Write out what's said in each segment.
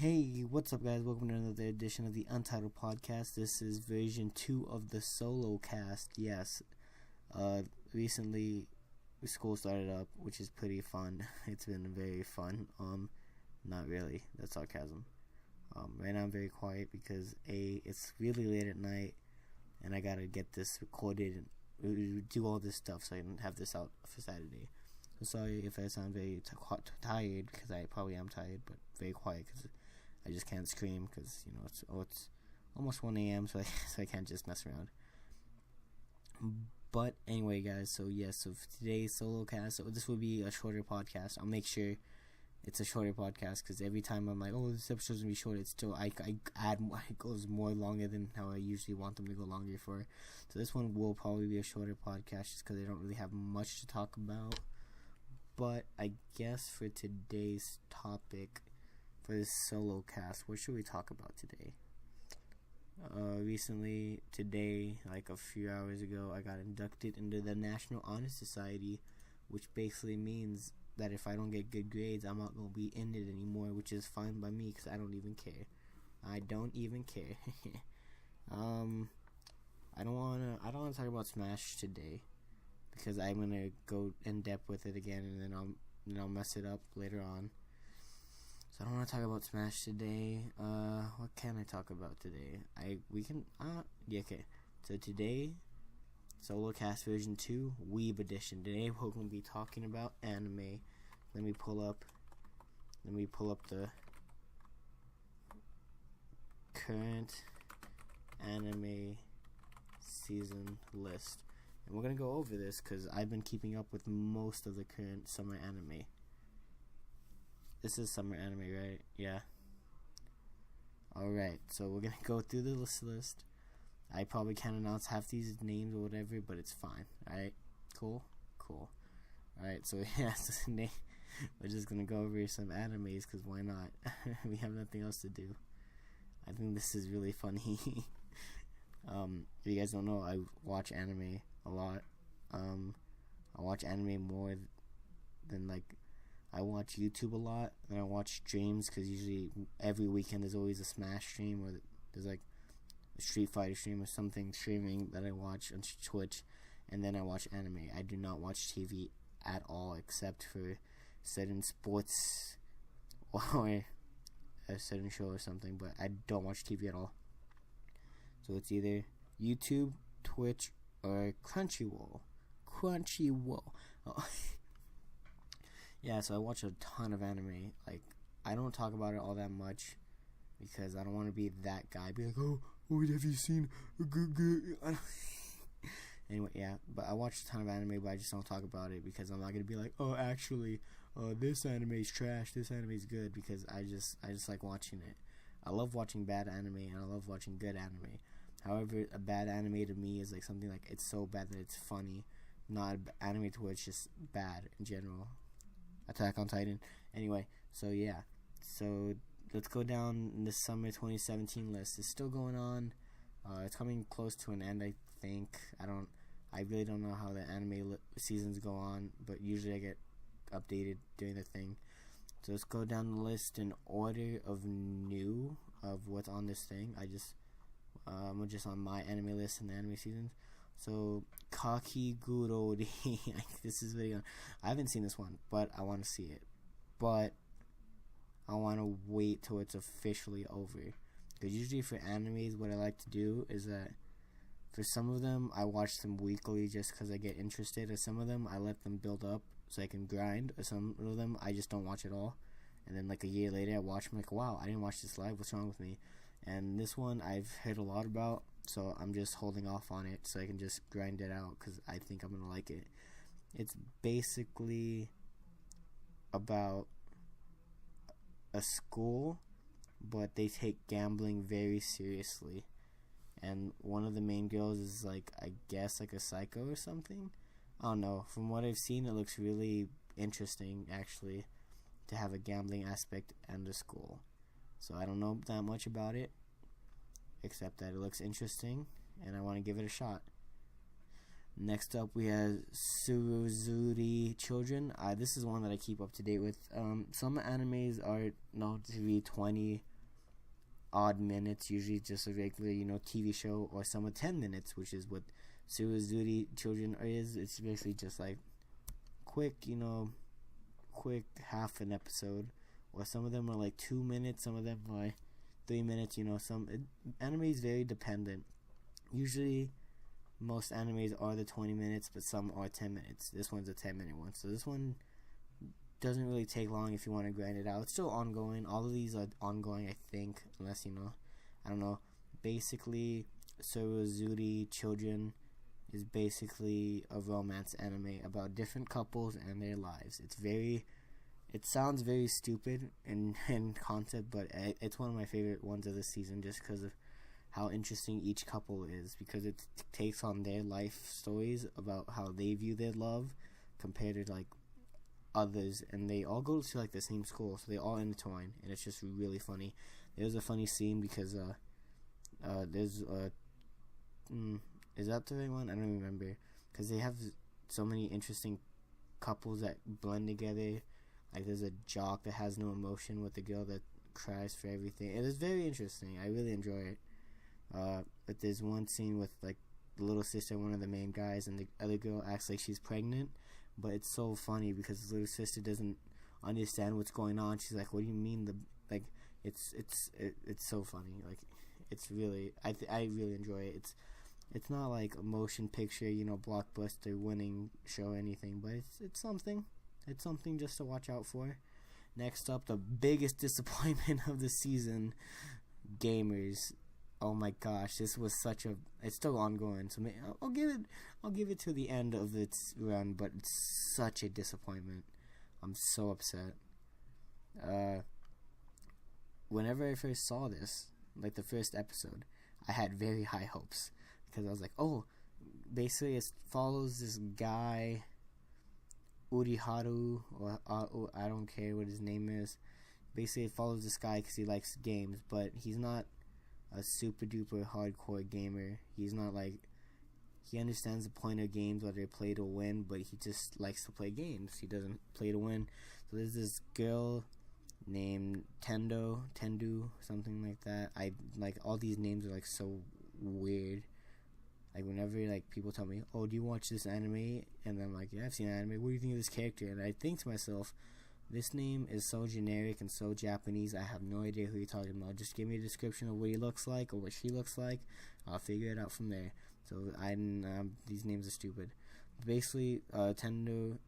Hey, what's up, guys? Welcome to another edition of the Untitled podcast. This is version 2 of the SoloCast. Yes, recently school started up, which is pretty fun. It's been very fun. Not really. That's sarcasm. Right now I'm very quiet because it's really late at night, and I gotta get this recorded and do all this stuff so I can have this out for Saturday. So sorry if I sound very tired, because I probably am tired, but very quiet because I just can't scream because it's almost 1 a.m. so I can't just mess around. But anyway, guys, so for today's solo cast, so this will be a shorter podcast. I'll make sure it's a shorter podcast because every time I'm like, oh, this episode's gonna be short, it's still I add more, it goes more longer than how I usually want them to go longer for. So this one will probably be a shorter podcast just because I don't really have much to talk about. But I guess for today's topic, for this solo cast, what should we talk about today? Recently, today, like a few hours ago, I got inducted into the National Honor Society, which basically means that if I don't get good grades, I'm not going to be in it anymore, which is fine by me because I don't even care. I don't even care. I don't want to talk about Smash today, because I'm gonna go in depth with it again, and then I'll mess it up later on. So I don't want to talk about Smash today. What can I talk about today? Okay. So today, SoloCast version 2, Weeb edition. Today we're gonna be talking about anime. Let me pull up the current anime season list. And we're going to go over this because I've been keeping up with most of the current summer anime. This is summer anime, right? Yeah. Alright, so we're going to go through the list. I probably can't announce half these names or whatever, but it's fine. Alright, cool. Alright, so we're just going to go over some animes because why not? We have nothing else to do. I think this is really funny. If you guys don't know, I watch anime a lot. I watch anime more than I watch YouTube a lot, and I watch streams because usually every weekend there's always a Smash stream, or there's like a Street Fighter stream or something streaming that I watch on Twitch, and then I watch anime. I do not watch TV at all except for certain sports or a certain show or something, but I don't watch TV at all. So it's either YouTube, Twitch, or Crunchyroll. Oh. Yeah, so I watch a ton of anime. Like, I don't talk about it all that much because I don't want to be that guy. Be like, oh, have you seen? Anyway, yeah, but I watch a ton of anime, but I just don't talk about it because I'm not gonna be like, oh, actually, this anime's trash, this anime's good, because I just like watching it. I love watching bad anime and I love watching good anime. However, a bad anime to me is like something like it's so bad that it's funny, not anime to where it's just bad in general. Attack on Titan. Anyway, so yeah. So let's go down the summer 2017 list. It's still going on. It's coming close to an end, I think. I really don't know how the anime seasons go on, but usually I get updated during the thing. So let's go down the list in order of what's on this thing. I'm just on my anime list and the anime seasons. So Kakigurori. This is very. I haven't seen this one, but I want to see it. But I want to wait till it's officially over. Because usually for animes, what I like to do is that for some of them, I watch them weekly just because I get interested. Or some of them, I let them build up so I can grind. Or some of them, I just don't watch at all. And then like a year later, I watch them like, wow, I didn't watch this live. What's wrong with me? And this one I've heard a lot about, so I'm just holding off on it so I can just grind it out because I think I'm going to like it. It's basically about a school, but they take gambling very seriously. And one of the main girls is like, I guess like a psycho or something. I don't know. From what I've seen, it looks really interesting actually to have a gambling aspect and a school. So I don't know that much about it, except that it looks interesting, and I want to give it a shot. Next up, we have Suruzuri Children. This is one that I keep up to date with. Some animes are known to be 20 odd minutes, usually just a regular, TV show, or some are 10 minutes, which is what Suruzuri Children is. It's basically just like quick half an episode, or some of them are like 2 minutes, some of them are 3 minutes. Anime is very dependent. Usually most animes are the 20 minutes, but some are 10 minutes. This one's a 10-minute one, so this one doesn't really take long if you want to grind it out. It's still ongoing. All of these are ongoing, I think, unless I don't know. Basically, Suruzuri Children is basically a romance anime about different couples and their lives. It sounds very stupid in concept, but it's one of my favorite ones of this season, just because of how interesting each couple is, because it takes on their life stories about how they view their love compared to like others, and they all go to like the same school, so they all intertwine, and it's just really funny. There's a funny scene because there's is that the right one? I don't remember, because they have so many interesting couples that blend together. Like there's a jock that has no emotion with a girl that cries for everything. It is very interesting. I really enjoy it. But there's one scene with like the little sister, one of the main guys, and the other girl acts like she's pregnant, but it's so funny because the little sister doesn't understand what's going on. She's like, "What do you mean?" It's so funny. Like, it's really, I really enjoy it. It's not like a motion picture, blockbuster winning show or anything, but it's something. It's something just to watch out for. Next up, the biggest disappointment of the season, Gamers. Oh my gosh, this was it's still ongoing, so I'll give it to the end of its run, but it's such a disappointment. I'm so upset. Whenever I first saw this, like the first episode, I had very high hopes, because I was like, oh, basically it follows this guy, Uriharu, or I don't care what his name is. Basically it follows this guy because he likes games, but he's not a super duper hardcore gamer. He's not like, he understands the point of games, whether they play to win, but he just likes to play games. He doesn't play to win. So there's this girl named Tendu, something like that. I like, all these names are like so weird. Like whenever like people tell me, "Oh, do you watch this anime?" and I'm like, "Yeah, I've seen anime. What do you think of this character?" And I think to myself, this name is so generic and so Japanese, I have no idea who you're talking about. Just give me a description of what he looks like or what she looks like. I'll figure it out from there. So these names are stupid. Basically, Tendo,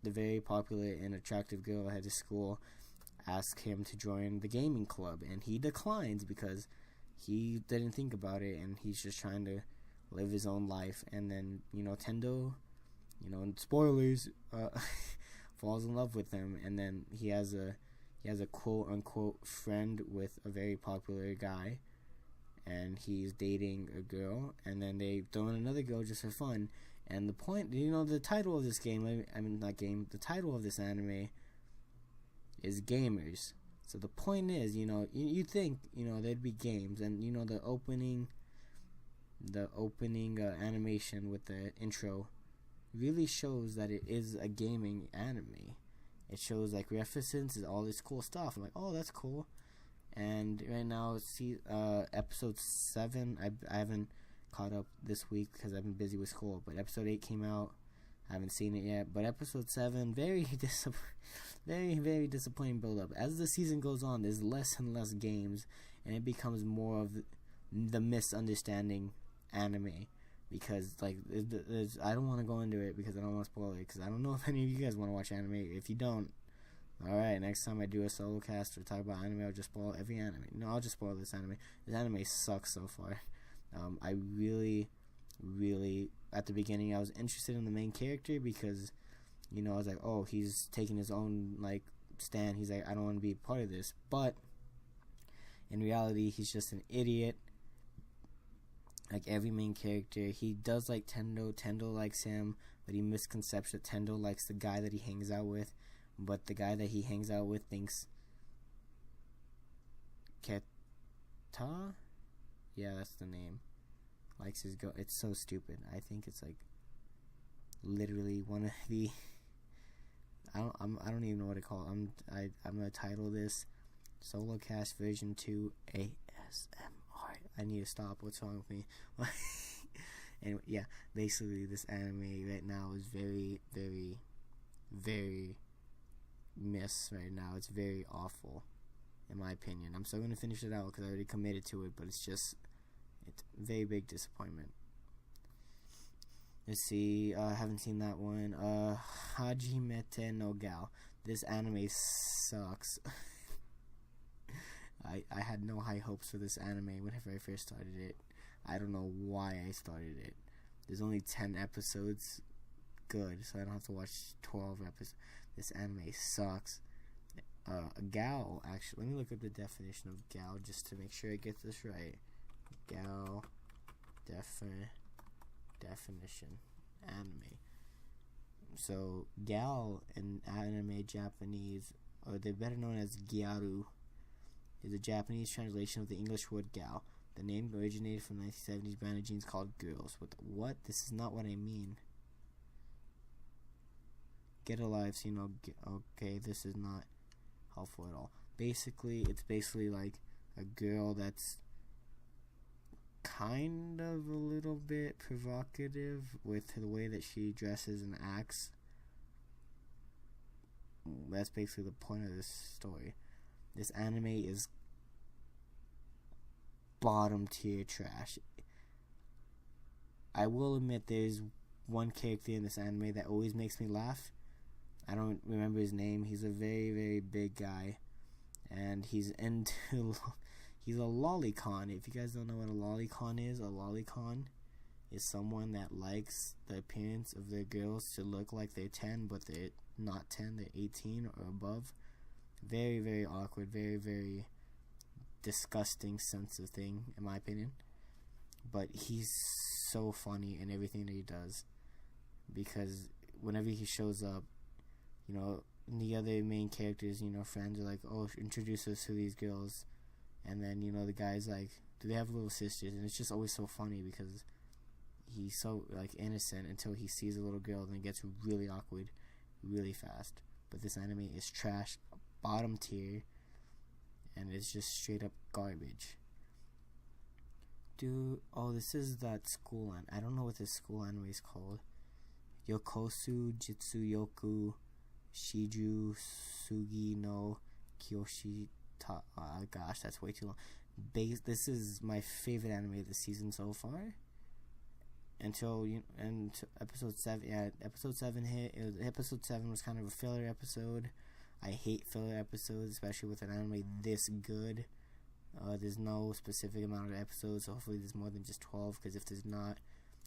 the very popular and attractive girl at his school, asks him to join the gaming club, and he declines because he didn't think about it, and he's just trying to live his own life. And then, Tendo, spoilers, falls in love with him, and then he has a quote unquote friend with a very popular guy, and he's dating a girl, and then they throw in another girl just for fun. And the point, the title of this game, the title of this anime is Gamers. So the point is, you think, there'd be games, and the opening animation with the intro really shows that it is a gaming anime. It shows like references and all this cool stuff. I'm like, oh, that's cool. And right now, episode 7. I haven't caught up this week because I've been busy with school. But episode 8 came out. I haven't seen it yet. But episode 7, very very disappointing build up. As the season goes on, there's less and less games, and it becomes more of the misunderstanding anime. Because I don't want to go into it because I don't want to spoil it. Because I don't know if any of you guys want to watch anime. If you don't, alright, next time I do a SoloCast or talk about anime, I'll just spoil every anime. No, I'll just spoil this anime. This anime sucks so far. I really, at the beginning, I was interested in the main character because, I was like, oh, he's taking his own, stand. He's like, I don't want to be a part of this. But, in reality, he's just an idiot. Like every main character, he does like Tendo. Tendo likes him, but he misconcepts that Tendo likes the guy that he hangs out with. But the guy that he hangs out with thinks Yeah, that's the name. Likes his go. It's so stupid. I think it's like literally one of the I don't even know what to call it. I'm gonna title this SoloCast version 2 ASMR. I need to stop. What's wrong with me? And yeah, basically this anime right now is very, very, very miss right now. It's very awful, in my opinion. I'm still gonna finish it out because I already committed to it, but it's a very big disappointment. Let's see, I haven't seen that one. Hajimete no Gal. This anime sucks. I had no high hopes for this anime whenever I first started it. I don't know why I started it. There's only 10 episodes. Good, so I don't have to watch 12 episodes. This anime sucks. Gal, actually, let me look up the definition of gal just to make sure I get this right. Gal definition anime. So gal in anime Japanese, or they're better known as gyaru, is a Japanese translation of the English word gal. The name originated from 1970s band of jeans called Girls. What? This is not what I mean. Get a life, so you know. Okay, this is not helpful at all. Basically, it's basically like a girl that's kind of a little bit provocative with the way that she dresses and acts. That's basically the point of this story. This anime is bottom tier trash. I will admit there's one character in this anime that always makes me laugh. I don't remember his name. He's a very, very big guy, and he's into he's a lolicon. If you guys don't know what a lolicon is someone that likes the appearance of their girls to look like they're 10, but they're not 10, they're 18 or above. Very, very awkward, very, very disgusting sense of thing, in my opinion. But he's so funny in everything that he does, because whenever he shows up, you know, the other main characters, you know, friends are like, oh, introduce us to these girls. And then, you know, the guy's like, do they have little sisters? And it's just always so funny because he's so, like, innocent until he sees a little girl, and it gets really awkward really fast. But this anime is trash, bottom tier, and it's just straight up garbage. Dude, oh, this is that school I don't know what this school anime is called. Yokosu Jitsuyoku Shiju Sugi no Kyoshi Ta. Gosh, that's way too long. This is my favorite anime of the season so far. Until episode 7. Yeah, episode 7 hit. Episode 7 was kind of a filler episode. I hate filler episodes, especially with an anime this good. There's no specific amount of episodes, so hopefully there's more than just 12, because if there's not,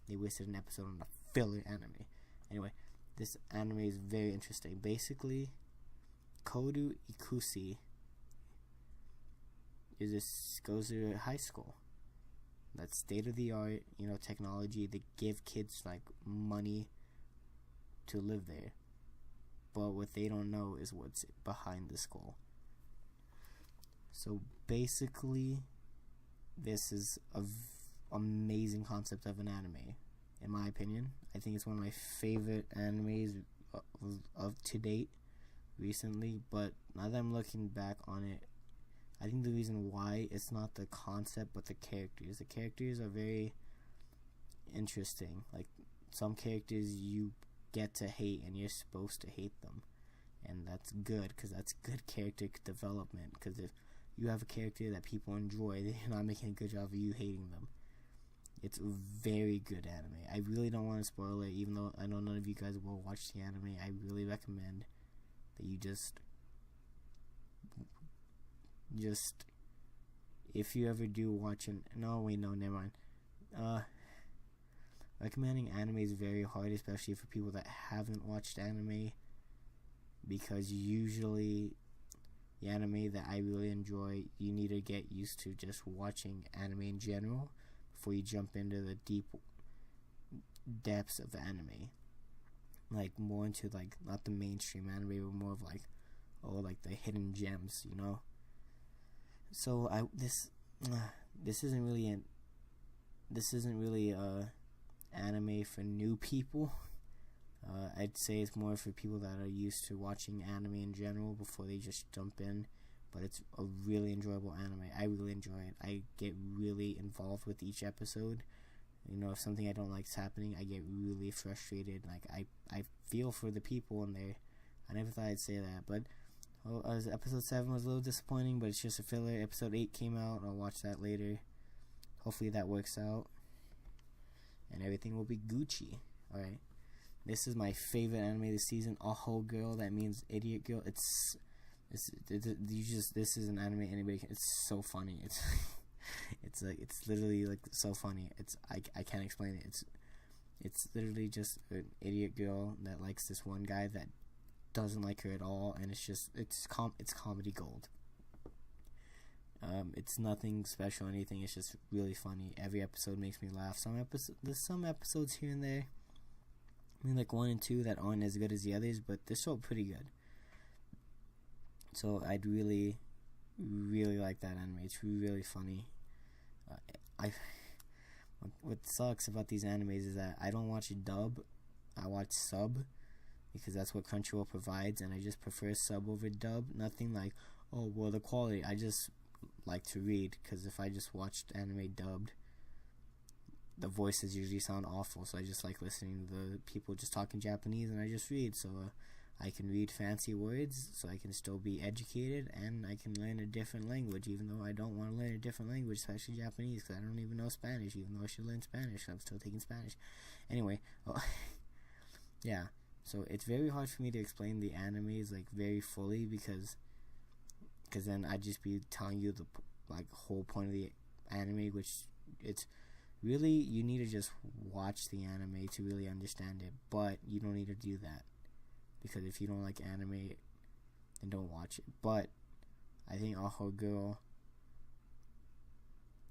they wasted an episode on a filler anime. Anyway, this anime is very interesting. Basically, Kodu Ikusi goes to a high school. That's state-of-the-art, you know, technology. They give kids, like, money to live there. But what they don't know is what's behind the school. So basically, this is an amazing concept of an anime, in my opinion. I think it's one of my favorite animes of to date recently. But now that I'm looking back on it, I think the reason why it's not the concept but the characters. The characters are very interesting. Like, some characters you get to hate and you're supposed to hate them, and that's good, because that's good character development. Because if you have a character that people enjoy, they're not making a good job of you hating them. It's a very good anime. I really don't want to spoil it, even though I know none of you guys will watch the anime. I really recommend that you just if you ever do watch it. No, never mind. Recommending anime is very hard, especially for people that haven't watched anime, because usually the anime that I really enjoy, you need to get used to just watching anime in general before you jump into the deep depths of the anime. Like, more into, like, not the mainstream anime, but more of like, like the hidden gems, you know? So this isn't really a anime for new people, I'd say it's more for people that are used to watching anime in general before they just jump in. But it's a really enjoyable anime. I really enjoy it. I get really involved with each episode. You know, if something I don't like is happening, I get really frustrated. Like, I feel for the people in there. I never thought I'd say that. But episode 7 was a little disappointing, but it's just a filler. Episode 8 came out. I'll watch that later. Hopefully that works out. And everything will be Gucci. Alright. This is my favorite anime this season. Aho Girl. That means idiot girl. This is an anime anybody can. It's so funny. It's literally like so funny. I can't explain it. It's literally just an idiot girl that likes this one guy that doesn't like her at all, and it's comedy gold. It's nothing special or anything. It's just really funny. Every episode makes me laugh. There's some episodes here and there, I mean, like 1 and 2 that aren't as good as the others, but they're still pretty good. So I'd really, really like that anime. It's really funny. What sucks about these animes is that I don't watch dub. I watch sub, because that's what Crunchyroll provides, and I just prefer sub over dub. Nothing like, oh, well, the quality. I just like to read, because if I just watched anime dubbed, the voices usually sound awful, so I just like listening to the people just talking Japanese, and I just read. So I can read fancy words, so I can still be educated, and I can learn a different language, even though I don't want to learn a different language, especially Japanese, because I don't even know Spanish, even though I should learn Spanish. I'm still taking Spanish. Anyway, yeah, so it's very hard for me to explain the animes, like, very fully, because then I'd just be telling you the, like, whole point of the anime, which it's really, you need to just watch the anime to really understand it, but you don't need to do that. Because if you don't like anime, then don't watch it. But I think Aho Girl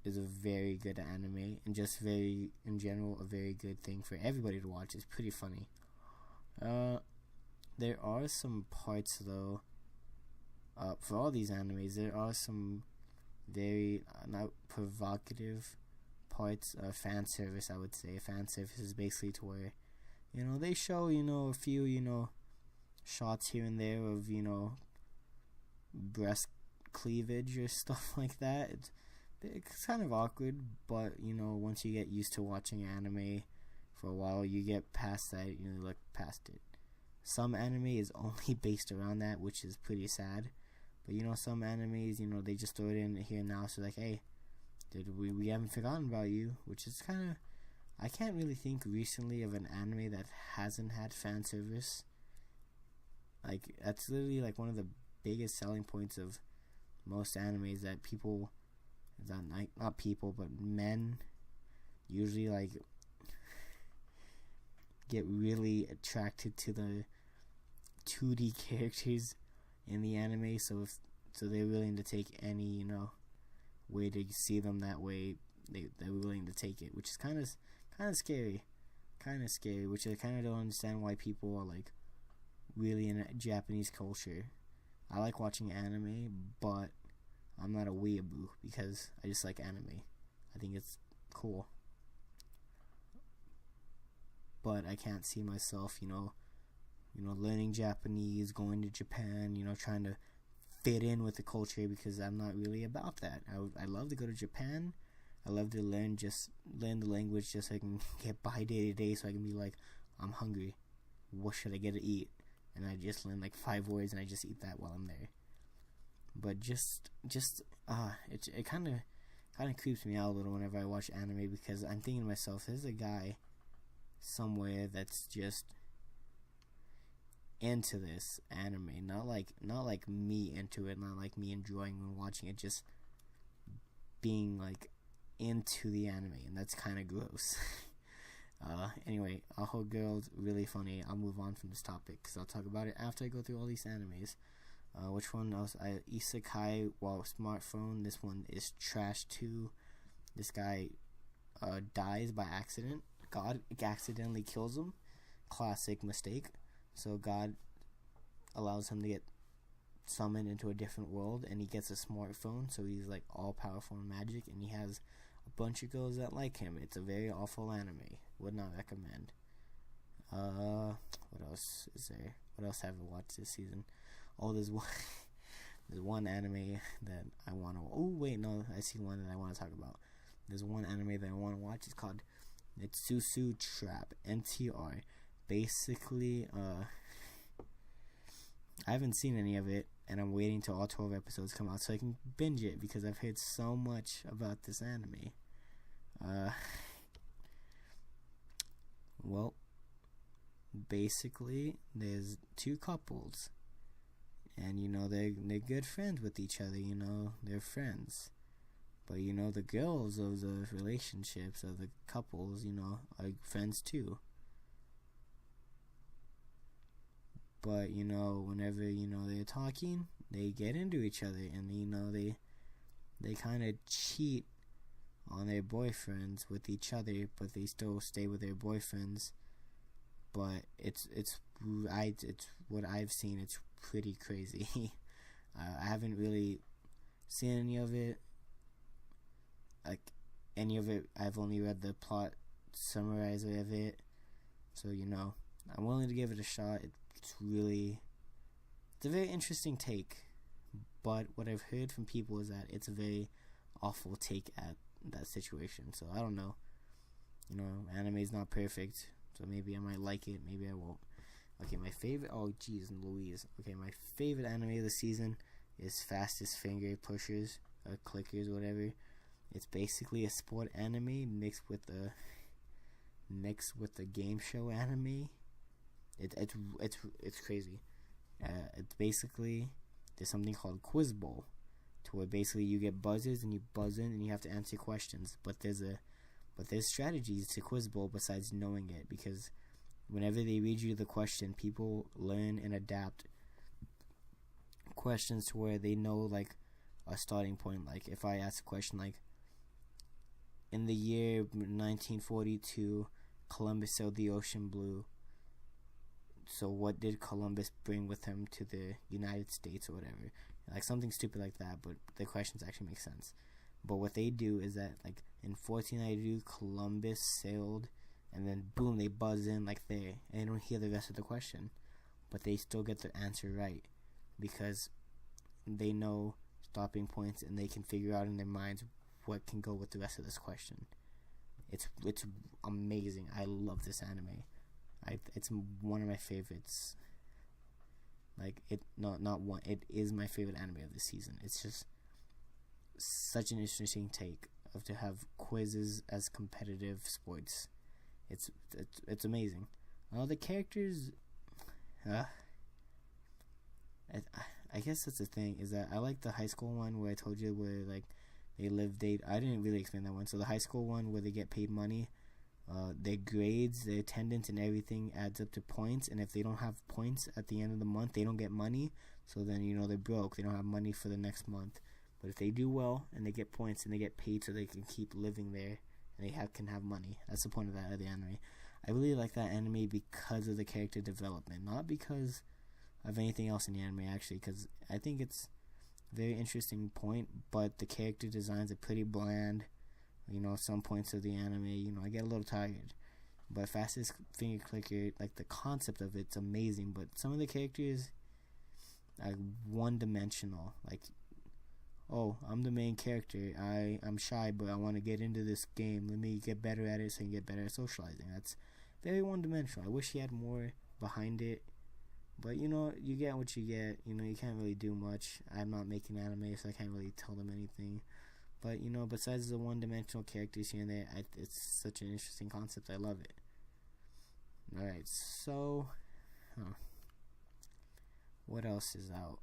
is a very good anime, and just very, in general, a very good thing for everybody to watch. It's pretty funny. There are some parts, though, for all these animes, there are some very not provocative parts. Fan service, I would say. Fan service is basically to where, they show, a few, shots here and there of, breast cleavage or stuff like that. It's kind of awkward, but, once you get used to watching anime for a while, you get past that, you look past it. Some anime is only based around that, which is pretty sad. But, some animes, they just throw it in here and now, so like, hey, we haven't forgotten about you, which is kind of, I can't really think recently of an anime that hasn't had fan service. Like, that's literally, like, one of the biggest selling points of most animes, that people, not people, but men usually, like, get really attracted to the 2D characters in the anime, so they're willing to take any, way to see them that way. They're willing to take it, which is kind of scary, which I kind of don't understand why people are, like, really in Japanese culture. I like watching anime, but I'm not a weeaboo, because I just like anime. I think it's cool. But I can't see myself, learning Japanese, going to Japan, trying to fit in with the culture, because I'm not really about that. I love to go to Japan. I love to learn the language just so I can get by day to day, so I can be like, I'm hungry. What should I get to eat? And I just learn like 5 words, and I just eat that while I'm there. But it kind of creeps me out a little whenever I watch anime, because I'm thinking to myself, there's a guy somewhere that's just into this anime, not like me into it, not like me enjoying and watching it, just being like into the anime, and that's kind of gross. Anyway, Aho Girl's really funny. I'll move on from this topic, because I'll talk about it after I go through all these animes. Which one else? Isekai, smartphone. This one is trash too. This guy dies by accident. God accidentally kills him. Classic mistake. So God allows him to get summoned into a different world, and he gets a smartphone, so he's like all powerful in magic, and he has a bunch of girls that like him. It's a very awful anime. Would not recommend. What else is there? What else have I watched this season? Oh, there's one. There's one anime that I want to. Oh wait, no, I see one that I want to talk about. There's one anime that I want to watch. It's called Netsusu Trap. NTR. Basically, I haven't seen any of it, and I'm waiting till all 12 episodes come out so I can binge it because I've heard so much about this anime. Well, basically, there's two couples, and they're good friends with each other. They're friends, but the girls of the relationships of the couples, are friends too. But whenever they're talking, they get into each other, and they kind of cheat on their boyfriends with each other, but they still stay with their boyfriends. But it's what I've seen. It's pretty crazy. I haven't really seen any of it. I've only read the plot summarizer of it. So I'm willing to give it a shot. It's a very interesting take. But what I've heard from people is that it's a very awful take at that situation. So I don't know. Anime is not perfect. So maybe I might like it, maybe I won't. Okay, my favorite. Oh, jeez, Louise. Okay, my favorite anime of the season is Fastest Finger Pushers or Clickers, whatever. It's basically a sport anime mixed with a game show anime. It's crazy. It's basically there's something called Quiz Bowl, to where basically you get buzzers and you buzz in and you have to answer questions. But there's strategies to Quiz Bowl besides knowing it, because whenever they read you the question, people learn and adapt questions to where they know like a starting point. Like if I ask a question like, in the year 1942, Columbus sailed the ocean blue. So what did Columbus bring with him to the United States or whatever? Like something stupid like that, but the questions actually make sense. But what they do is that like in 1492, Columbus sailed, and then boom, they buzz in like there, and they don't hear the rest of the question, but they still get the answer right because they know stopping points and they can figure out in their minds what can go with the rest of this question. It's amazing. I love this anime. It's one of my favorites. Like it is my favorite anime of the season. It's just such an interesting take of to have quizzes as competitive sports. It's amazing. The characters, I guess that's the thing, is that I like the high school one where I told you where like they live date. I didn't really explain that one. So the high school one where they get paid money, their grades, their attendance, and everything adds up to points. And if they don't have points at the end of the month, they don't get money. So then they're broke. They don't have money for the next month. But if they do well and they get points and they get paid, so they can keep living there and they can have money. That's the point of that of the anime. I really like that anime because of the character development, not because of anything else in the anime actually. Because I think it's a very interesting point, but the character designs are pretty bland. Some points of the anime, I get a little tired. But Fastest Finger Clicker, like the concept of it's amazing, but some of the characters are one-dimensional. Like, oh, I'm the main character. I'm shy, but I want to get into this game. Let me get better at it so I can get better at socializing. That's very one-dimensional. I wish he had more behind it. But, you get what you get. You can't really do much. I'm not making anime, so I can't really tell them anything. But, besides the one-dimensional characters here and there, it's such an interesting concept. I love it. Alright, so... what else is out?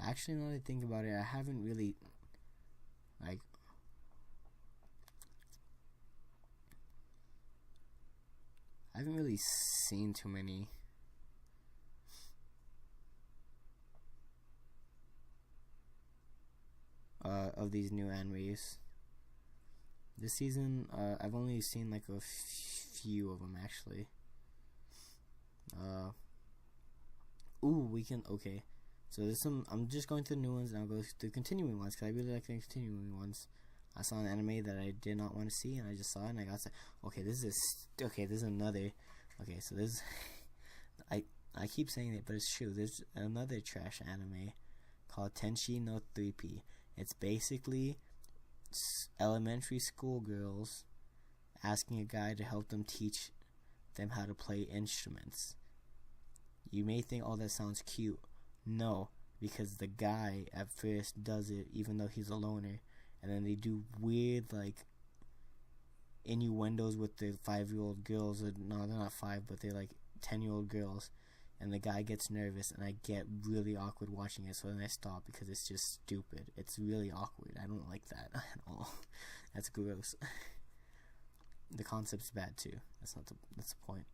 Actually, now that I think about it, I haven't really... I haven't really seen too many... of these new animes. This season, I've only seen like a few of them actually. Okay. So there's some. I'm just going through the new ones, and I'll go through continuing ones because I really like the continuing ones. I saw an anime that I did not want to see, and I just saw it, and I got to, okay, this is another, okay, so this, I keep saying it, but it's true. There's another trash anime called Tenshi no 3P. It's basically elementary school girls asking a guy to help them teach them how to play instruments. You may think, oh, that sounds cute. No, because the guy at first does it even though he's a loner, and then they do weird like innuendos with the 5-year-old girls. No, they're not 5, but they're like 10-year-old girls, and the guy gets nervous, and I get really awkward watching it, so then I stop because it's just stupid. It's really awkward. I don't like that at all. That's gross. The concept's bad too. That's the point.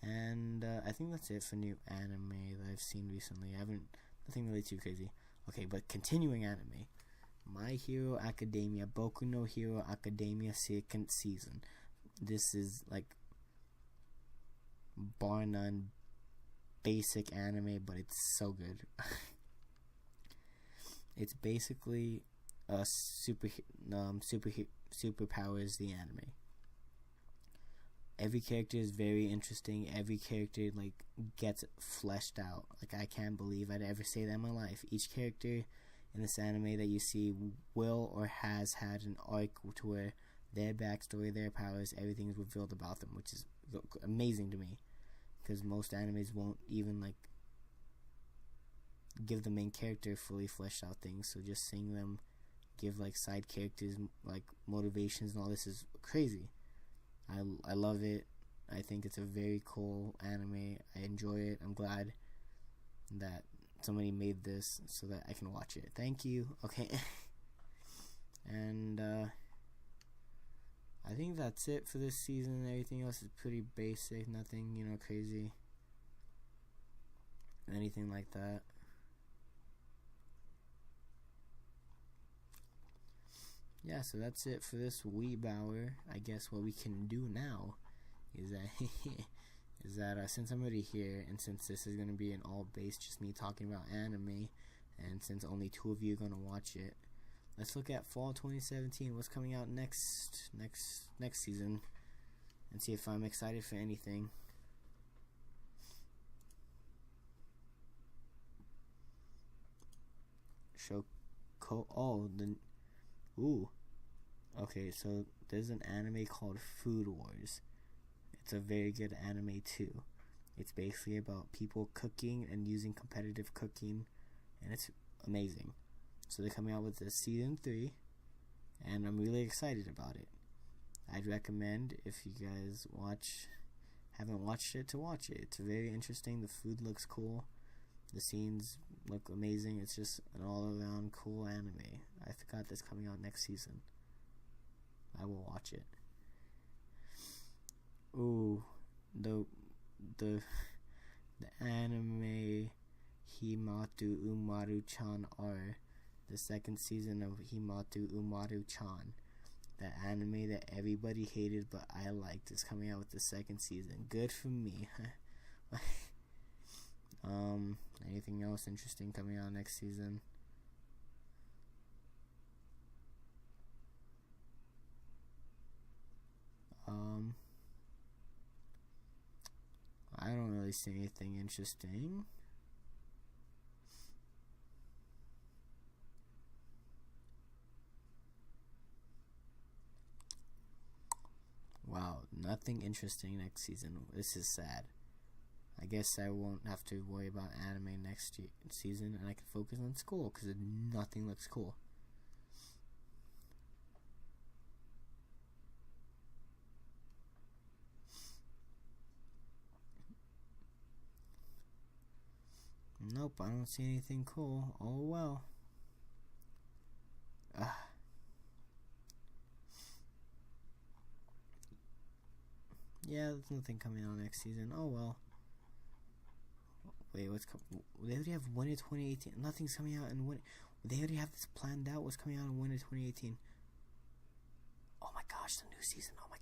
And I think that's it for new anime that I've seen recently. Nothing really too crazy. Okay, but continuing anime. My Hero Academia, Boku no Hero Academia second season. This is like bar none basic anime, but it's so good. It's basically a superpowers the anime. Every character is very interesting. Every character like gets fleshed out. Like, I can't believe I'd ever say that in my life. Each character in this anime that you see will or has had an arc to where their backstory, their powers, everything is revealed about them, which is amazing to me, because most animes won't even like give the main character fully fleshed out things. So just seeing them give like side characters like motivations and all this is crazy. I love it. I think it's a very cool anime. I enjoy it. I'm glad that somebody made this so that I can watch it. Thank you. Okay. And I think that's it for this season. Everything else is pretty basic. Nothing, crazy. Anything like that. Yeah, so that's it for this weeb hour. I guess what we can do now is that since I'm already here, and since this is going to be an all base just me talking about anime, and since only 2 of you are going to watch it, let's look at fall 2017. What's coming out next season, and see if I'm excited for anything. Okay, so there's an anime called Food Wars. It's a very good anime too. It's basically about people cooking and using competitive cooking, and it's amazing. So they're coming out with this season 3, and I'm really excited about it. I'd recommend, if you guys haven't watched it, to watch it. It's very interesting. The food looks cool. The scenes look amazing. It's just an all-around cool anime. I forgot that's coming out next season. I will watch it. Ooh, the anime Himatu Umaru-chan R, the second season of Himatu Umaru-chan, the anime that everybody hated but I liked, is coming out with the second season. Good for me. Anything else interesting coming out next season? I don't really see anything interesting. Wow, nothing interesting next season. This is sad. I guess I won't have to worry about anime next season, and I can focus on school because nothing looks cool. Nope, I don't see anything cool. Oh well. Yeah, there's nothing coming out next season. Oh well. Wait, they already have winter 2018. Nothing's coming out in winter. They already have this planned out. What's coming out in winter 2018? Oh my gosh, the new season. Oh my.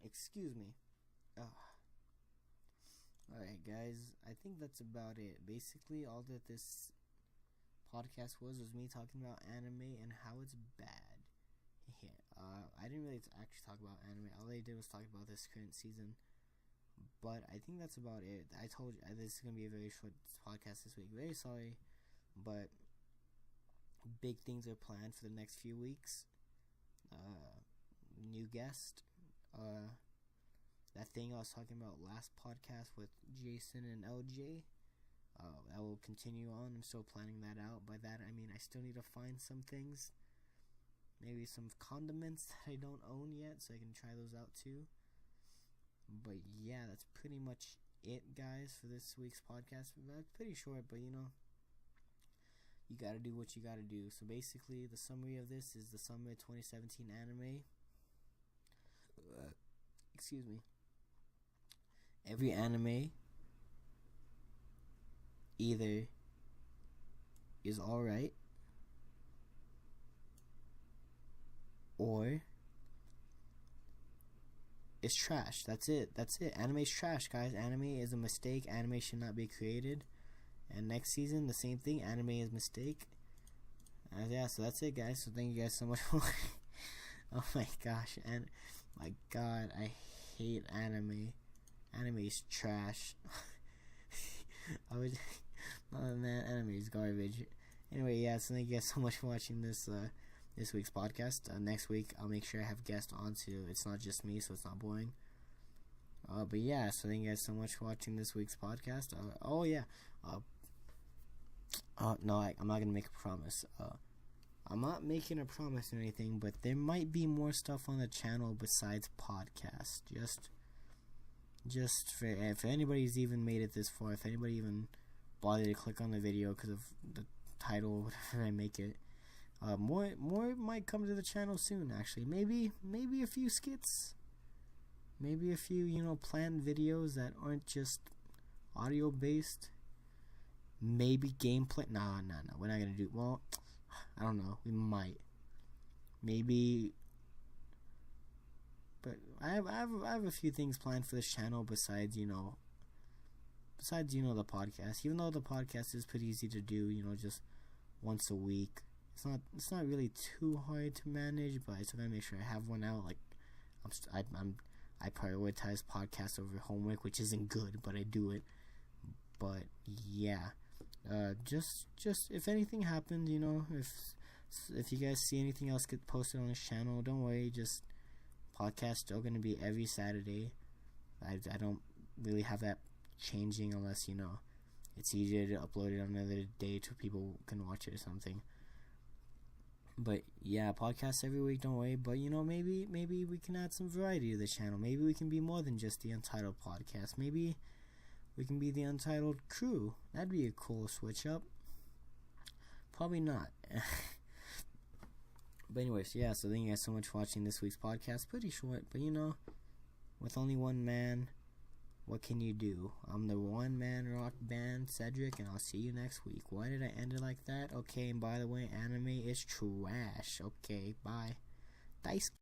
Excuse me. Alright guys, I think that's about it. Basically all that this podcast was me talking about anime and how it's bad. Yeah, I didn't really actually talk about anime. All I did was talk about this current season. But I think that's about it. I told you this is gonna be a very short podcast this week. Very sorry, but big things are planned for the next few weeks. New guest. That thing I was talking about last podcast with Jason and LJ. That will continue on. I'm still planning that out. By that I mean I still need to find some things. Maybe some condiments that I don't own yet, so I can try those out too. But yeah, that's pretty much it, guys, for this week's podcast. That's pretty short, but you gotta do what you gotta do. So basically, the summary of this is the summer 2017 anime. Excuse me. Every anime either is alright or it's trash. That's it. Anime's trash, guys. Anime is a mistake. Anime should not be created. And next season, the same thing. Anime is a mistake. Yeah, so that's it, guys. So thank you guys so much for oh my gosh. And my god, I hate anime. Anime is trash. Oh man, anime is garbage. Anyway, yeah, so thank you guys so much for watching this week's podcast. Next week, I'll make sure I have guests on too. It's not just me, so it's not boring. But yeah, so thank you guys so much for watching this week's podcast. No, I'm not gonna make a promise. I'm not making a promise or anything, but there might be more stuff on the channel besides podcast. Just for if anybody's even made it this far, if anybody even bothered to click on the video because of the title, whatever I make it. More might come to the channel soon. Actually, maybe a few skits, maybe a few planned videos that aren't just audio based. Maybe gameplay. No, we're not gonna do. Well, I don't know. We might, maybe, but I have a few things planned for this channel besides the podcast. Even though the podcast is pretty easy to do, just once a week. It's not really too hard to manage, but I still gotta make sure I have one out. Like I prioritize podcasts over homework, which isn't good, but I do it. But yeah, just if anything happens, if you guys see anything else get posted on this channel, don't worry. Just podcast still gonna be every Saturday. I don't really have that changing unless it's easier to upload it on another day so people can watch it or something. But yeah, podcasts every week, don't worry. But maybe we can add some variety to the channel. Maybe we can be more than just the Untitled podcast. Maybe we can be the Untitled crew. That'd be a cool switch up. Probably not. But anyways, yeah, so thank you guys so much for watching this week's podcast. Pretty short, but with only one man, what can you do? I'm the one-man rock band, Cedric, and I'll see you next week. Why did I end it like that? Okay, and by the way, anime is trash. Okay, bye. Dice.